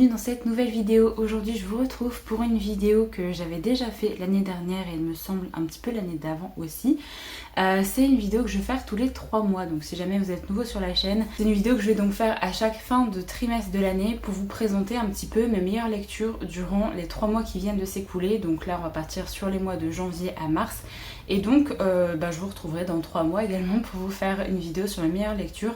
bienvenue dans cette nouvelle vidéo. Aujourd'hui je vous retrouve pour une vidéo que j'avais déjà fait l'année dernière et il me semble un petit peu l'année d'avant aussi. C'est une vidéo que je vais faire tous les 3 mois, donc si jamais vous êtes nouveau sur la chaîne, c'est une vidéo que je vais donc faire à chaque fin de trimestre de l'année pour vous présenter un petit peu mes meilleures lectures durant les 3 mois qui viennent de s'écouler. Donc là on va partir sur les mois de janvier à mars et donc je vous retrouverai dans 3 mois également pour vous faire une vidéo sur mes meilleures lectures.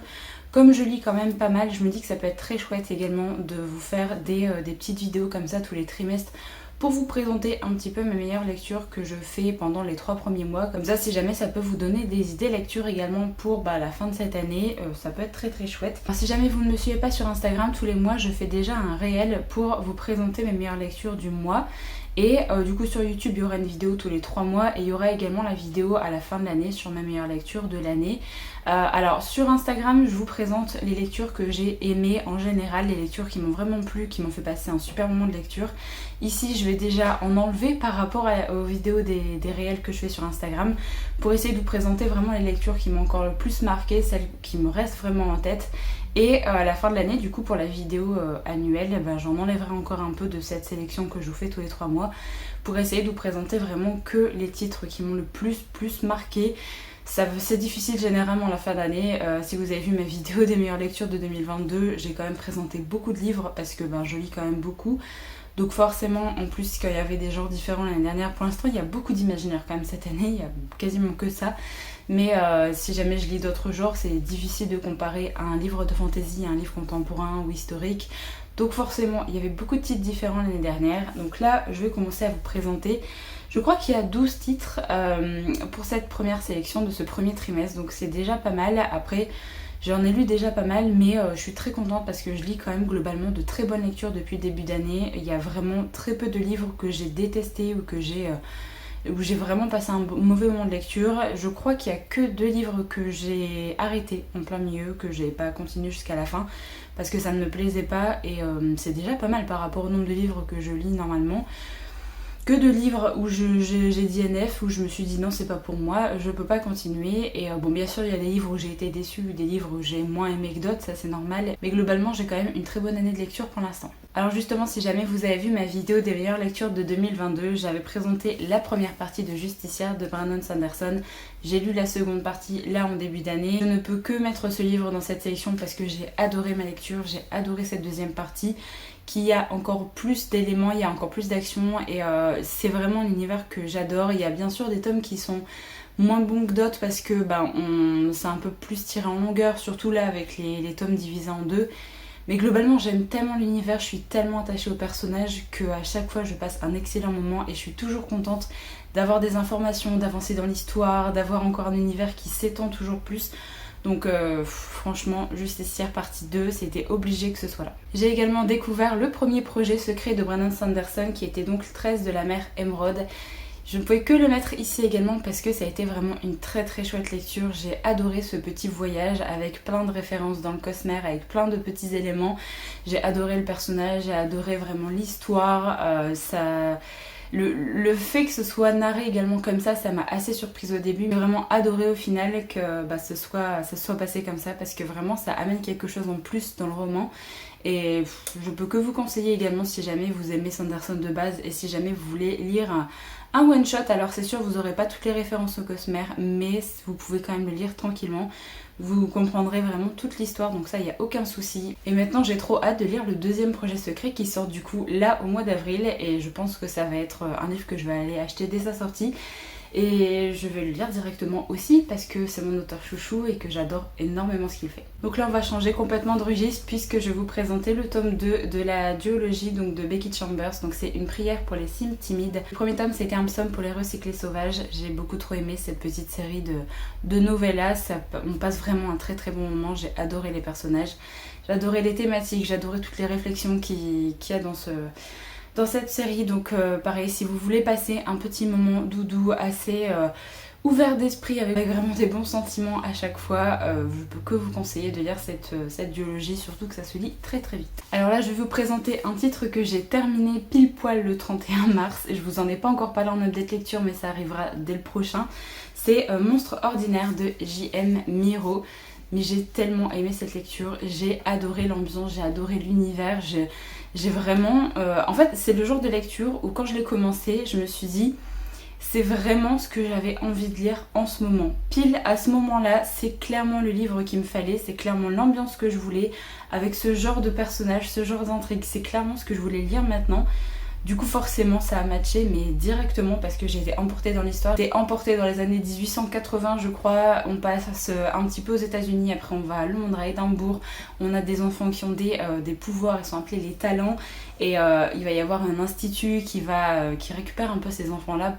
Comme je lis quand même pas mal, je me dis que ça peut être très chouette également de vous faire des petites vidéos comme ça tous les trimestres pour vous présenter un petit peu mes meilleures lectures que je fais pendant les 3 premiers mois. Comme ça, si jamais ça peut vous donner des idées lectures également pour la fin de cette année, ça peut être très très chouette. Enfin, si jamais vous ne me suivez pas sur Instagram, tous les mois je fais déjà un réel pour vous présenter mes meilleures lectures du mois. Et du coup sur YouTube il y aura une vidéo tous les 3 mois et il y aura également la vidéo à la fin de l'année sur ma meilleure lecture de l'année. Alors sur Instagram je vous présente les lectures que j'ai aimées en général, les lectures qui m'ont vraiment plu, qui m'ont fait passer un super moment de lecture. Ici je vais déjà en enlever par rapport aux vidéos des réels que je fais sur Instagram pour essayer de vous présenter vraiment les lectures qui m'ont encore le plus marqué, celles qui me restent vraiment en tête. Et à la fin de l'année, du coup, pour la vidéo annuelle, j'en enlèverai encore un peu de cette sélection que je vous fais tous les 3 mois pour essayer de vous présenter vraiment que les titres qui m'ont le plus marqué. C'est difficile généralement à la fin d'année. Si vous avez vu ma vidéo des meilleures lectures de 2022, j'ai quand même présenté beaucoup de livres parce que je lis quand même beaucoup. Donc forcément, en plus, quand il y avait des genres différents l'année dernière, pour l'instant il y a beaucoup d'imaginaire quand même cette année, il y a quasiment que ça. Mais si jamais je lis d'autres genres, c'est difficile de comparer à un livre de fantasy, à un livre contemporain ou historique. Donc forcément, il y avait beaucoup de titres différents l'année dernière. Donc là, je vais commencer à vous présenter. Je crois qu'il y a 12 titres pour cette première sélection de ce premier trimestre. Donc c'est déjà pas mal. Après, j'en ai lu déjà pas mal, mais je suis très contente parce que je lis quand même globalement de très bonnes lectures depuis le début d'année. Il y a vraiment très peu de livres que j'ai détestés ou où j'ai vraiment passé un mauvais moment de lecture. Je crois qu'il y a que 2 livres que j'ai arrêtés en plein milieu, que j'ai pas continué jusqu'à la fin parce que ça ne me plaisait pas et c'est déjà pas mal par rapport au nombre de livres que je lis normalement. Que de livres où j'ai dit NF, où je me suis dit non c'est pas pour moi, je peux pas continuer. Et bien sûr il y a des livres où j'ai été déçue, des livres où j'ai moins aimé que d'autres, ça c'est normal. Mais globalement j'ai quand même une très bonne année de lecture pour l'instant. Alors justement si jamais vous avez vu ma vidéo des meilleures lectures de 2022, j'avais présenté la première partie de Justicière de Brandon Sanderson. J'ai lu la seconde partie là en début d'année. Je ne peux que mettre ce livre dans cette sélection parce que j'ai adoré ma lecture, j'ai adoré cette deuxième partie qui a encore plus d'éléments, il y a encore plus d'action et c'est vraiment un univers que j'adore. Il y a bien sûr des tomes qui sont moins bons que d'autres parce que c'est un peu plus tiré en longueur, surtout là avec les tomes divisés en 2. Mais globalement j'aime tellement l'univers, je suis tellement attachée au personnage qu'à chaque fois je passe un excellent moment et je suis toujours contente d'avoir des informations, d'avancer dans l'histoire, d'avoir encore un univers qui s'étend toujours plus. Donc franchement, Justicière partie 2, c'était obligé que ce soit là. J'ai également découvert le premier projet secret de Brandon Sanderson qui était donc le 13 de la mer Émeraude. Je ne pouvais que le mettre ici également parce que ça a été vraiment une très chouette lecture. J'ai adoré ce petit voyage avec plein de références dans le Cosmer, avec plein de petits éléments. J'ai adoré le personnage, j'ai adoré vraiment l'histoire, Le fait que ce soit narré également comme ça m'a assez surprise au début. J'ai vraiment adoré au final que ça soit passé comme ça parce que vraiment ça amène quelque chose en plus dans le roman. Et je peux que vous conseiller également si jamais vous aimez Sanderson de base et si jamais vous voulez lire un one shot. Alors c'est sûr vous n'aurez pas toutes les références au Cosmer mais vous pouvez quand même le lire tranquillement. Vous comprendrez vraiment toute l'histoire, donc ça, il n'y a aucun souci. Et maintenant, j'ai trop hâte de lire le deuxième projet secret qui sort du coup là au mois d'avril. Et je pense que ça va être un livre que je vais aller acheter dès sa sortie. Et je vais le lire directement aussi parce que c'est mon auteur chouchou et que j'adore énormément ce qu'il fait. Donc là on va changer complètement de registre puisque je vais vous présenter le tome 2 de la duologie donc de Becky Chambers. Donc c'est une prière pour les cimes timides. Le premier tome c'était un psaume pour les recyclés sauvages. J'ai beaucoup trop aimé cette petite série de novellas. On passe vraiment un très bon moment. J'ai adoré les personnages, j'ai adoré les thématiques, j'ai adoré toutes les réflexions qu'il y a dans cette série. Donc pareil, si vous voulez passer un petit moment doudou assez ouvert d'esprit avec vraiment des bons sentiments à chaque fois, je peux que vous conseiller de lire cette duologie, surtout que ça se lit très vite. Alors là je vais vous présenter un titre que j'ai terminé pile poil le 31 mars et je vous en ai pas encore parlé en update lecture mais ça arrivera dès le prochain. C'est Monstre ordinaire de J.M. Miro. mais j'ai tellement aimé cette lecture, j'ai adoré l'ambiance, j'ai adoré l'univers, j'ai vraiment... en fait c'est le genre de lecture où quand je l'ai commencé, je me suis dit c'est vraiment ce que j'avais envie de lire en ce moment. Pile à ce moment-là, c'est clairement le livre qu'il me fallait, c'est clairement l'ambiance que je voulais, avec ce genre de personnage, ce genre d'intrigue, c'est clairement ce que je voulais lire maintenant. Du coup forcément ça a matché, mais directement, parce que j'ai été emportée dans l'histoire. J'ai été emportée dans les années 1880 je crois, on passe un petit peu aux États-Unis, après on va à Londres, à Édimbourg, on a des enfants qui ont des pouvoirs, ils sont appelés les talents, et il va y avoir un institut qui récupère un peu ces enfants-là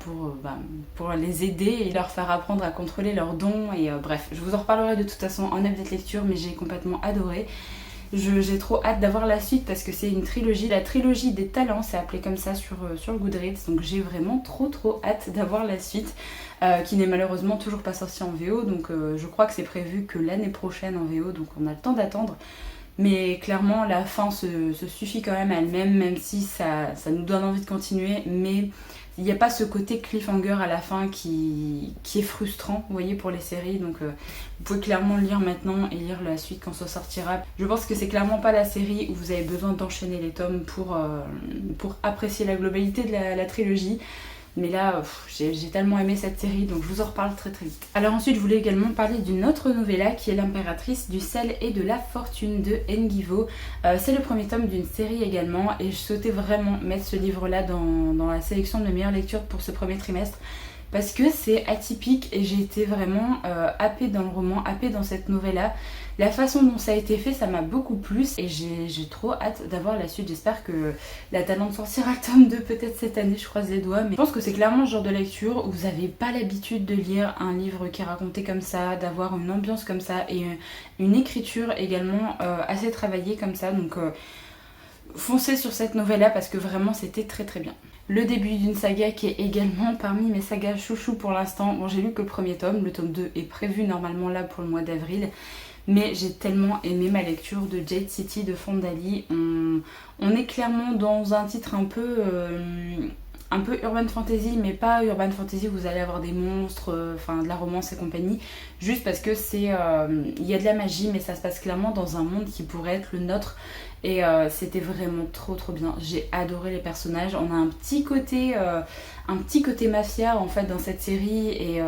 pour les aider et leur faire apprendre à contrôler leurs dons, et bref, je vous en reparlerai de toute façon en update lecture, mais j'ai complètement adoré. J'ai trop hâte d'avoir la suite parce que c'est une trilogie, la trilogie des talents, c'est appelé comme ça sur Goodreads, donc j'ai vraiment trop hâte d'avoir la suite, qui n'est malheureusement toujours pas sortie en VO, donc je crois que c'est prévu que l'année prochaine en VO, donc on a le temps d'attendre. Mais clairement la fin se suffit quand même à elle-même, même si ça nous donne envie de continuer, mais il n'y a pas ce côté cliffhanger à la fin qui est frustrant, vous voyez, pour les séries. Donc vous pouvez clairement le lire maintenant et lire la suite quand ça sortira. Je pense que c'est clairement pas la série où vous avez besoin d'enchaîner les tomes pour apprécier la globalité de la trilogie. Mais là, j'ai tellement aimé cette série, donc je vous en reparle très vite. Alors ensuite, je voulais également parler d'une autre novella qui est L'impératrice du sel et de la fortune de Nguivo. C'est le premier tome d'une série également, et je souhaitais vraiment mettre ce livre-là dans la sélection de mes meilleures lectures pour ce premier trimestre, parce que c'est atypique et j'ai été vraiment happée dans le roman, happée dans cette novella. La façon dont ça a été fait, ça m'a beaucoup plu et j'ai trop hâte d'avoir la suite. J'espère que La Talente sortira le tome 2 peut-être cette année, je croise les doigts. Mais je pense que c'est clairement le genre de lecture où vous n'avez pas l'habitude de lire un livre qui est raconté comme ça, d'avoir une ambiance comme ça et une écriture également assez travaillée comme ça. Donc foncez sur cette novella parce que vraiment c'était très bien. Le début d'une saga qui est également parmi mes sagas chouchou pour l'instant. Bon, j'ai lu que le premier tome, le tome 2 est prévu normalement là pour le mois d'avril. Mais j'ai tellement aimé ma lecture de Jade City de Fondali. On est clairement dans un titre un peu urban fantasy, mais pas urban fantasy où vous allez avoir des monstres, de la romance et compagnie. Juste parce que il y a de la magie, mais ça se passe clairement dans un monde qui pourrait être le nôtre. Et c'était vraiment trop bien. J'ai adoré les personnages. On a un petit côté mafia en fait dans cette série et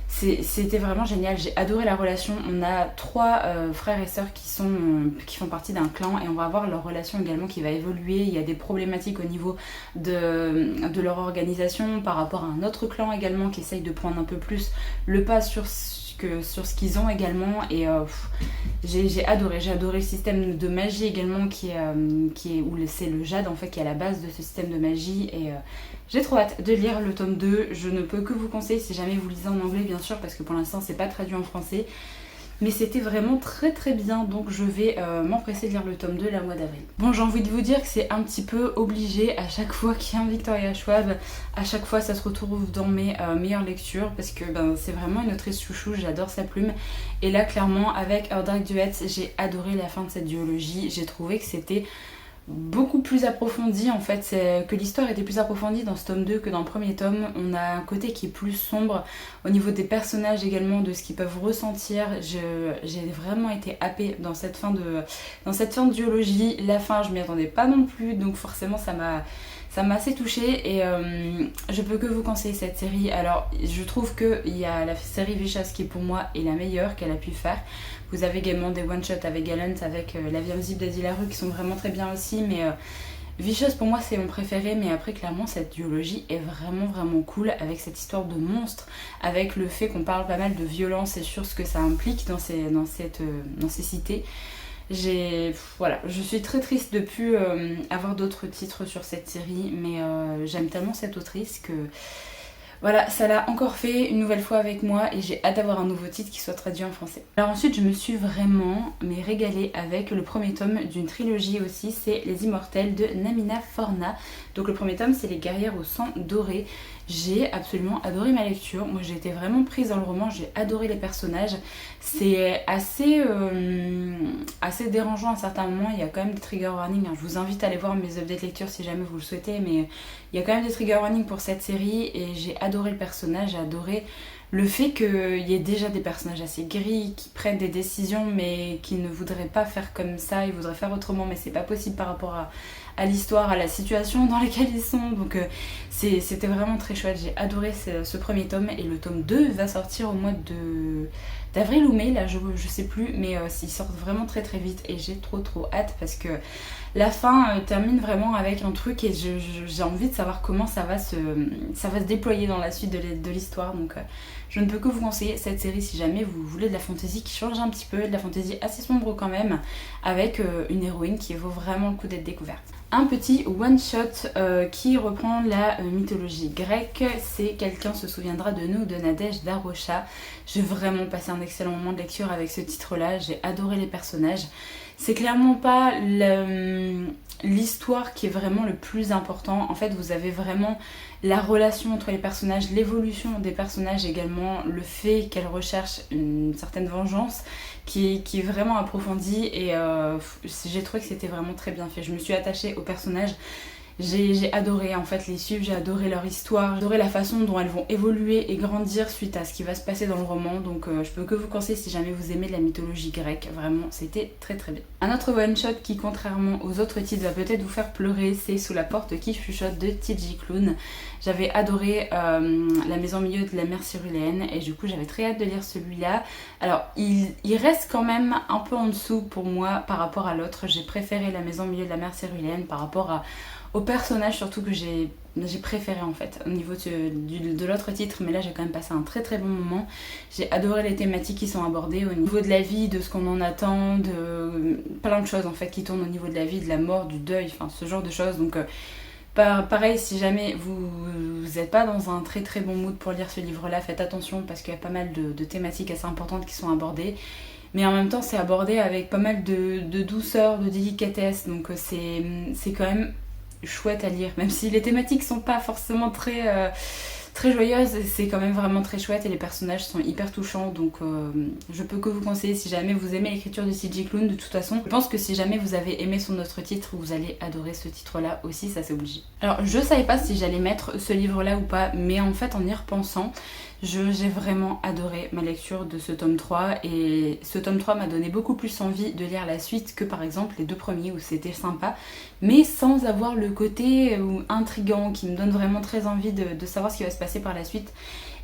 c'était vraiment génial. J'ai adoré la relation. On a 3 frères et sœurs qui font partie d'un clan et on va avoir leur relation également qui va évoluer. Il y a des problématiques au niveau de leur organisation par rapport à un autre clan également qui essaye de prendre un peu plus le pas sur ce qu'ils ont également, et j'ai adoré le système de magie également qui est où c'est le jade en fait qui est à la base de ce système de magie, et j'ai trop hâte de lire le tome 2. Je ne peux que vous conseiller si jamais vous lisez en anglais bien sûr, parce que pour l'instant c'est pas traduit en français, mais c'était vraiment très bien, donc je vais m'empresser de lire le tome 2 le mois d'avril. Bon, j'ai envie de vous dire que c'est un petit peu obligé à chaque fois qu'il y a un Victoria Schwab, à chaque fois ça se retrouve dans mes meilleures lectures, parce que c'est vraiment une autrice chouchou, j'adore sa plume, et là clairement avec Her Dark Duets, j'ai adoré la fin de cette duologie. J'ai trouvé que c'était beaucoup plus approfondi en fait, que l'histoire était plus approfondie dans ce tome 2 que dans le premier tome. On a un côté qui est plus sombre au niveau des personnages également, de ce qu'ils peuvent ressentir. J'ai vraiment été happée dans cette fin de duologie. La fin, je m'y attendais pas non plus, donc forcément ça m'a assez touchée, et je peux que vous conseiller cette série. Alors je trouve qu'il y a la série Vicious qui pour moi est la meilleure qu'elle a pu faire. Vous avez également des one-shots avec Gallant, avec La Vie invisible d'Adi Larue qui sont vraiment très bien aussi, mais Vicious pour moi c'est mon préféré. Mais après clairement cette duologie est vraiment cool, avec cette histoire de monstre, avec le fait qu'on parle pas mal de violence et sur ce que ça implique dans ces cités. Voilà, je suis très triste de ne plus avoir d'autres titres sur cette série, mais j'aime tellement cette autrice que voilà, ça l'a encore fait une nouvelle fois avec moi, et j'ai hâte d'avoir un nouveau titre qui soit traduit en français. Alors ensuite je me suis vraiment régalée avec le premier tome d'une trilogie aussi, c'est Les Immortels de Namina Forna Donc le premier tome c'est Les guerrières au sang doré. J'ai absolument adoré ma lecture, moi j'ai été vraiment prise dans le roman, j'ai adoré les personnages. C'est assez dérangeant à certains moments, il y a quand même des trigger warnings, hein. Je vous invite à aller voir mes updates lecture si jamais vous le souhaitez, mais il y a quand même des trigger warnings pour cette série et j'ai adoré le personnage, j'ai adoré le fait qu'il y ait déjà des personnages assez gris qui prennent des décisions mais qui ne voudraient pas faire comme ça, ils voudraient faire autrement mais c'est pas possible par rapport à l'histoire, à la situation dans laquelle ils sont. Donc c'était vraiment très chouette, j'ai adoré ce premier tome et le tome 2 va sortir au mois d'avril ou mai, là je sais plus, mais ils sortent vraiment très très vite et j'ai trop hâte parce que la fin termine vraiment avec un truc et j'ai envie de savoir comment ça va se déployer dans la suite de l'histoire. Donc je ne peux que vous conseiller cette série si jamais vous voulez de la fantasy qui change un petit peu, de la fantasy assez sombre quand même, avec une héroïne qui vaut vraiment le coup d'être découverte. Un petit one-shot qui reprend la mythologie grecque, c'est Quelqu'un se souviendra de nous de Nadège Darocha. J'ai vraiment passé un excellent moment de lecture avec ce titre-là, j'ai adoré les personnages. C'est clairement pas l'histoire qui est vraiment le plus important. En fait, vous avez vraiment la relation entre les personnages, l'évolution des personnages également, le fait qu'elle recherche une certaine vengeance qui est vraiment approfondie et j'ai trouvé que c'était vraiment très bien fait. Je me suis attachée aux personnages. J'ai adoré en fait les suivre, j'ai adoré leur histoire, j'ai adoré la façon dont elles vont évoluer et grandir suite à ce qui va se passer dans le roman. Donc je peux que vous conseiller si jamais vous aimez la mythologie grecque, vraiment c'était très bien. Un autre one shot qui contrairement aux autres titres va peut-être vous faire pleurer, c'est Sous la porte qui chuchote de TJ Klune. J'avais adoré La maison au milieu de la mer Céruléenne et du coup j'avais très hâte de lire celui-là. Alors il reste quand même un peu en dessous pour moi par rapport à l'autre. J'ai préféré La maison au milieu de la mer Céruléenne par rapport au personnage surtout que j'ai préféré en fait au niveau de l'autre titre, mais là j'ai quand même passé un très bon moment. J'ai adoré les thématiques qui sont abordées au niveau de la vie, de ce qu'on en attend, de plein de choses en fait qui tournent au niveau de la vie, de la mort, du deuil, enfin ce genre de choses. Donc pareil, si jamais vous n'êtes pas dans un très bon mood pour lire ce livre là, faites attention parce qu'il y a pas mal de thématiques assez importantes qui sont abordées. Mais en même temps c'est abordé avec pas mal de douceur, de délicatesse, donc c'est quand même chouette à lire, même si les thématiques sont pas forcément très joyeuses, c'est quand même vraiment très chouette et les personnages sont hyper touchants, donc je peux que vous conseiller si jamais vous aimez l'écriture de TJ Klune. De toute façon je pense que si jamais vous avez aimé son autre titre, vous allez adorer ce titre là aussi, ça c'est obligé. Alors je savais pas si j'allais mettre ce livre là ou pas, mais en fait en y repensant j'ai vraiment adoré ma lecture de ce tome 3 et ce tome 3 m'a donné beaucoup plus envie de lire la suite que par exemple les deux premiers où c'était sympa mais sans avoir le côté intriguant qui me donne vraiment très envie de savoir ce qui va se passer par la suite.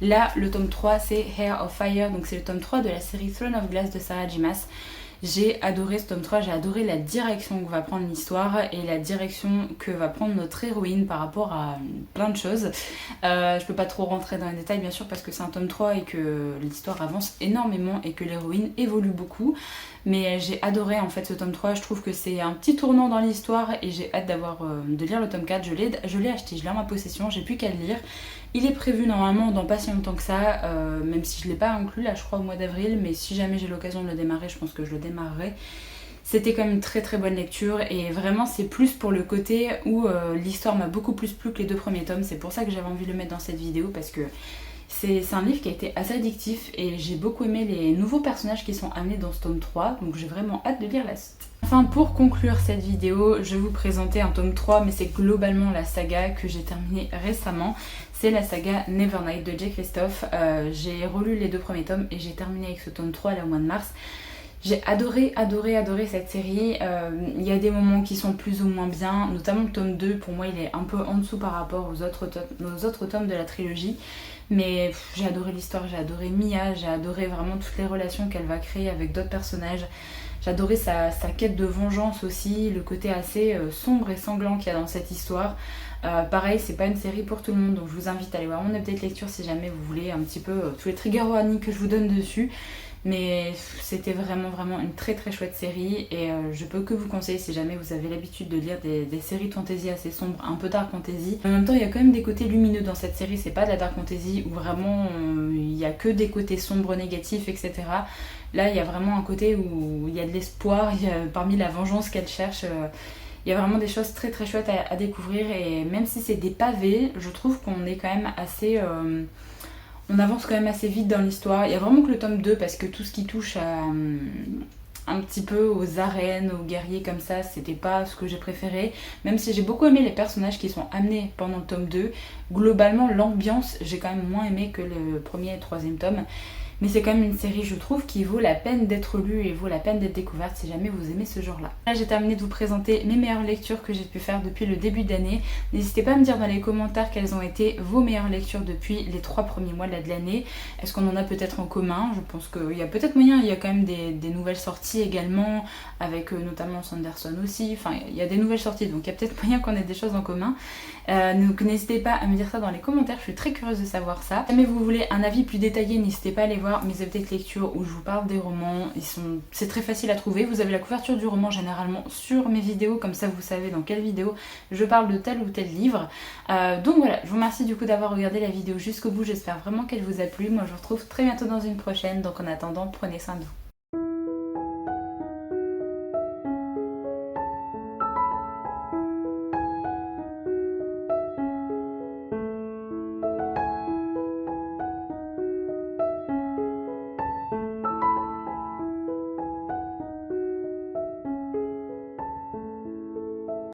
Là le tome 3 c'est Hair of Fire, donc c'est le tome 3 de la série Throne of Glass de Sarah J. Maas. J'ai adoré ce tome 3, j'ai adoré la direction que va prendre l'histoire et la direction que va prendre notre héroïne par rapport à plein de choses. Je peux pas trop rentrer dans les détails bien sûr parce que c'est un tome 3 et que l'histoire avance énormément et que l'héroïne évolue beaucoup. Mais j'ai adoré en fait ce tome 3, je trouve que c'est un petit tournant dans l'histoire et j'ai hâte de lire le tome 4. Je l'ai acheté, je l'ai en ma possession, j'ai plus qu'à le lire. Il est prévu normalement dans pas si longtemps que ça, même si je ne l'ai pas inclus là je crois au mois d'avril, mais si jamais j'ai l'occasion de le démarrer, je pense que je le démarrerai. C'était quand même une très bonne lecture et vraiment c'est plus pour le côté où l'histoire m'a beaucoup plus plu que les deux premiers tomes. C'est pour ça que j'avais envie de le mettre dans cette vidéo parce que c'est un livre qui a été assez addictif et j'ai beaucoup aimé les nouveaux personnages qui sont amenés dans ce tome 3, donc j'ai vraiment hâte de lire la suite. Enfin pour conclure cette vidéo, je vais vous présenter un tome 3 mais c'est globalement la saga que j'ai terminée récemment. C'est la saga Nevernight de Jay Kristoff. J'ai relu les deux premiers tomes et j'ai terminé avec ce tome 3 là au mois de mars. J'ai adoré cette série. Il y a des moments qui sont plus ou moins bien, notamment le tome 2 pour moi il est un peu en dessous par rapport aux autres tomes de la trilogie. Mais j'ai adoré l'histoire, j'ai adoré Mia, j'ai adoré vraiment toutes les relations qu'elle va créer avec d'autres personnages. J'ai adoré sa quête de vengeance aussi, le côté assez sombre et sanglant qu'il y a dans cette histoire. Pareil, c'est pas une série pour tout le monde, donc je vous invite à aller voir mon update lecture si jamais vous voulez un petit peu tous les trigger warnings que je vous donne dessus. Mais c'était vraiment une très chouette série et je peux que vous conseiller si jamais vous avez l'habitude de lire des séries de fantasy assez sombres, un peu dark fantasy. En même temps il y a quand même des côtés lumineux dans cette série, c'est pas de la dark fantasy où vraiment il y a que des côtés sombres, négatifs, etc. Là il y a vraiment un côté où il y a de l'espoir, parmi la vengeance qu'elle cherche. Il y a vraiment des choses très très chouettes à découvrir et même si c'est des pavés, je trouve qu'on est quand même assez... on avance quand même assez vite dans l'histoire. Il y a vraiment que le tome 2 parce que tout ce qui touche à... un petit peu aux arènes, aux guerriers comme ça, c'était pas ce que j'ai préféré. Même si j'ai beaucoup aimé les personnages qui sont amenés pendant le tome 2, globalement l'ambiance j'ai quand même moins aimé que le premier et le troisième tome. Mais c'est quand même une série, je trouve, qui vaut la peine d'être lue et vaut la peine d'être découverte si jamais vous aimez ce genre-là. Là, j'ai terminé de vous présenter mes meilleures lectures que j'ai pu faire depuis le début d'année. N'hésitez pas à me dire dans les commentaires quelles ont été vos meilleures lectures depuis les 3 premiers mois de l'année. Est-ce qu'on en a peut-être en commun? Je pense qu'il y a peut-être moyen, il y a quand même des nouvelles sorties également, avec notamment Sanderson aussi. Enfin, il y a des nouvelles sorties, donc il y a peut-être moyen qu'on ait des choses en commun. Donc n'hésitez pas à me dire ça dans les commentaires, je suis très curieuse de savoir ça. Si jamais vous voulez un avis plus détaillé, n'hésitez pas à aller voir mes updates lecture où je vous parle des romans. C'est très facile à trouver, vous avez la couverture du roman généralement sur mes vidéos, comme ça vous savez dans quelle vidéo je parle de tel ou tel livre. Donc voilà, je vous remercie du coup d'avoir regardé la vidéo jusqu'au bout, j'espère vraiment qu'elle vous a plu. Moi je vous retrouve très bientôt dans une prochaine, donc en attendant prenez soin de vous.